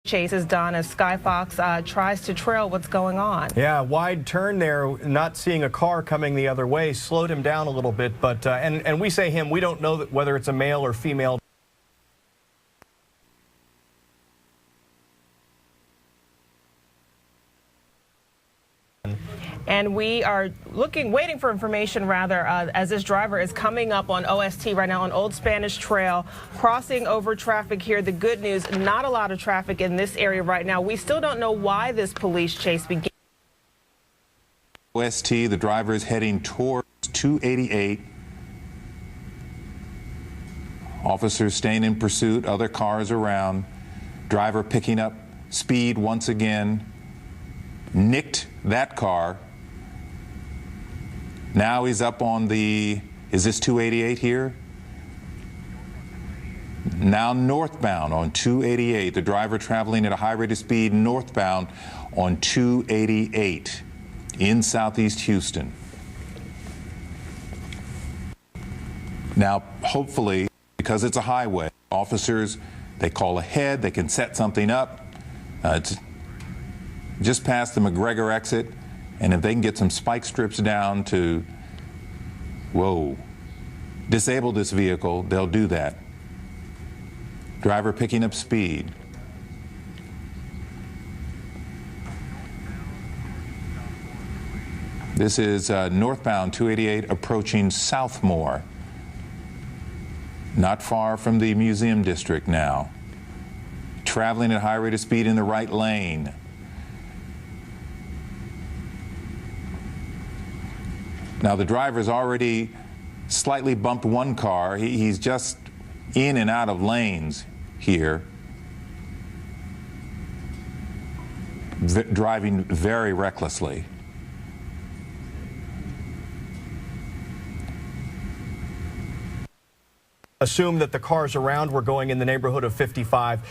chase is done as Skyfox tries to trail what's going on. Yeah, wide turn there, not seeing a car coming the other way, slowed him down a little bit, but and we say him, we don't know whether it's a male or female. And we are waiting for information rather, as this driver is coming up on OST right now on Old Spanish Trail, crossing over traffic here. The good news, not a lot of traffic in this area right now. We still don't know why this police chase began. OST, the driver is heading towards 288. Officers staying in pursuit, other cars around. Driver picking up speed once again. Nicked that car. Now he's up on the, is this 288 here? Now northbound on 288. The driver traveling at a high rate of speed northbound on 288 in southeast Houston. Now, hopefully, because it's a highway, officers, they call ahead, they can set something up. It's just past the McGregor exit, and if they can get some spike strips down to, disable this vehicle, they'll do that. Driver picking up speed. This is northbound 288 approaching Southmore. Not far from the museum district now. Traveling at high rate of speed in the right lane. Now the driver's already slightly bumped one car. He's just in and out of lanes here. Driving very recklessly. Assume that the cars around were going in the neighborhood of 55.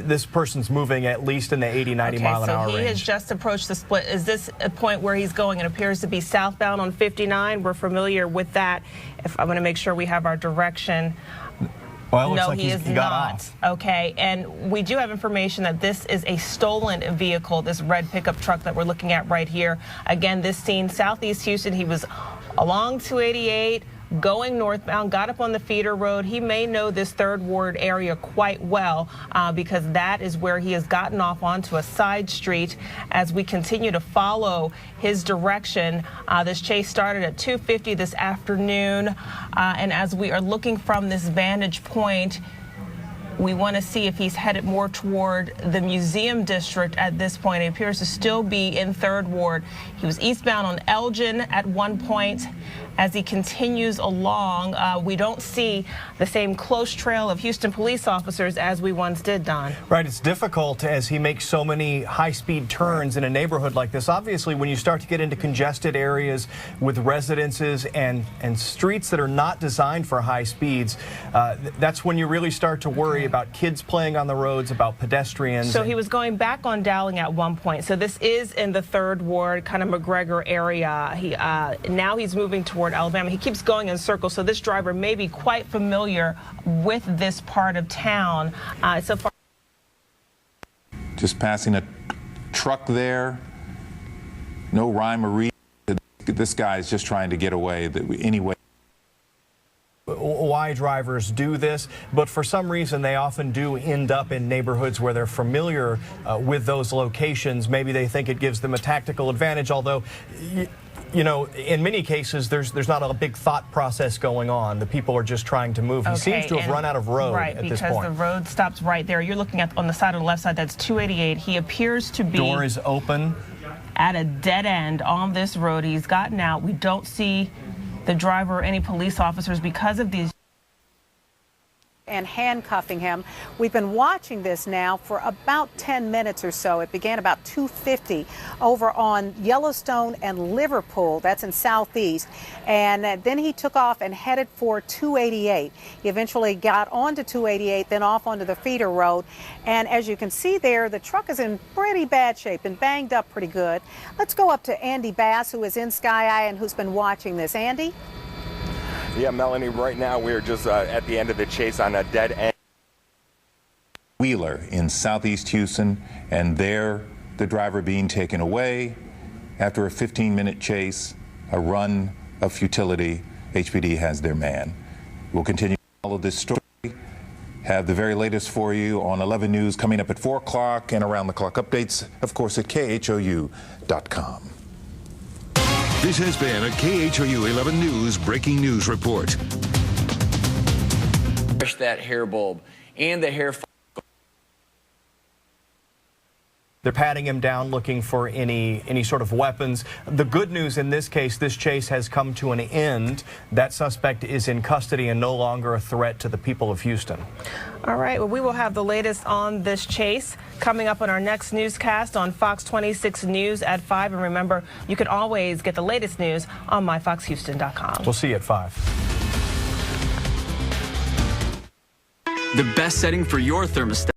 This person's moving at least in the 80, 90 mile an hour range. So he has just approached the split. Is this a point where he's going? It appears to be southbound on 59. We're familiar with that. If I'm going to make sure we have our direction. Well, it looks no, like he is got not. Off. Okay, and we do have information that this is a stolen vehicle, this red pickup truck that we're looking at right here. Again, this scene, southeast Houston. He was along 288. Going northbound, got up on the feeder road. He may know this Third Ward area quite well because that is where he has gotten off onto a side street. As we continue to follow his direction, this chase started at 2:50 this afternoon, and as we are looking from this vantage point, we want to see if he's headed more toward the museum district at this point. He appears to still be in Third Ward. He was eastbound on Elgin at one point. As he continues along, we don't see the same close trail of Houston police officers as we once did, Don. Right, it's difficult as he makes so many high-speed turns in a neighborhood like this. Obviously, when you start to get into congested areas with residences and streets that are not designed for high speeds, that's when you really start to worry about kids playing on the roads, about pedestrians. So he was going back on Dowling at one point. So this is in the Third Ward, kind of McGregor area. Now he's moving toward Alabama. He keeps going in circles, so this driver may be quite familiar with this part of town. So far, just passing a truck there. No rhyme or reason. This guy is just trying to get away anyway. Why drivers do this, but for some reason they often do end up in neighborhoods where they're familiar with those locations. Maybe they think it gives them a tactical advantage, although you know, in many cases there's not a big thought process going on. The people are just trying to move. He seems to have run out of road at this point. Right, because the road stops right there. You're looking at on the side of the left side, that's 288. He appears to be door is open at a dead end on this road. He's gotten out. We don't see the driver or any police officers because of these. And handcuffing him. We've been watching this now for about 10 minutes or so. It began about 2:50 over on Yellowstone and Liverpool. That's in southeast. And then he took off and headed for 288. He eventually got onto 288, then off onto the feeder road. And as you can see there, the truck is in pretty bad shape and banged up pretty good. Let's go up to Andy Bass, who is in Sky Eye and who's been watching this. Andy? Yeah, Melanie, right now we're just at the end of the chase on a dead end. Wheeler in southeast Houston, and there the driver being taken away after a 15-minute chase, a run of futility. HPD has their man. We'll continue to follow this story. Have the very latest for you on 11 News coming up at 4 o'clock, and around-the-clock updates, of course, at KHOU.com. This has been a KHOU 11 News breaking news report. That hair bulb and the hair. They're patting him down, looking for any sort of weapons. The good news in this case, this chase has come to an end. That suspect is in custody and no longer a threat to the people of Houston. All right, well, we will have the latest on this chase coming up on our next newscast on Fox 26 News at 5. And remember, you can always get the latest news on myfoxhouston.com. We'll see you at 5. The best setting for your thermostat.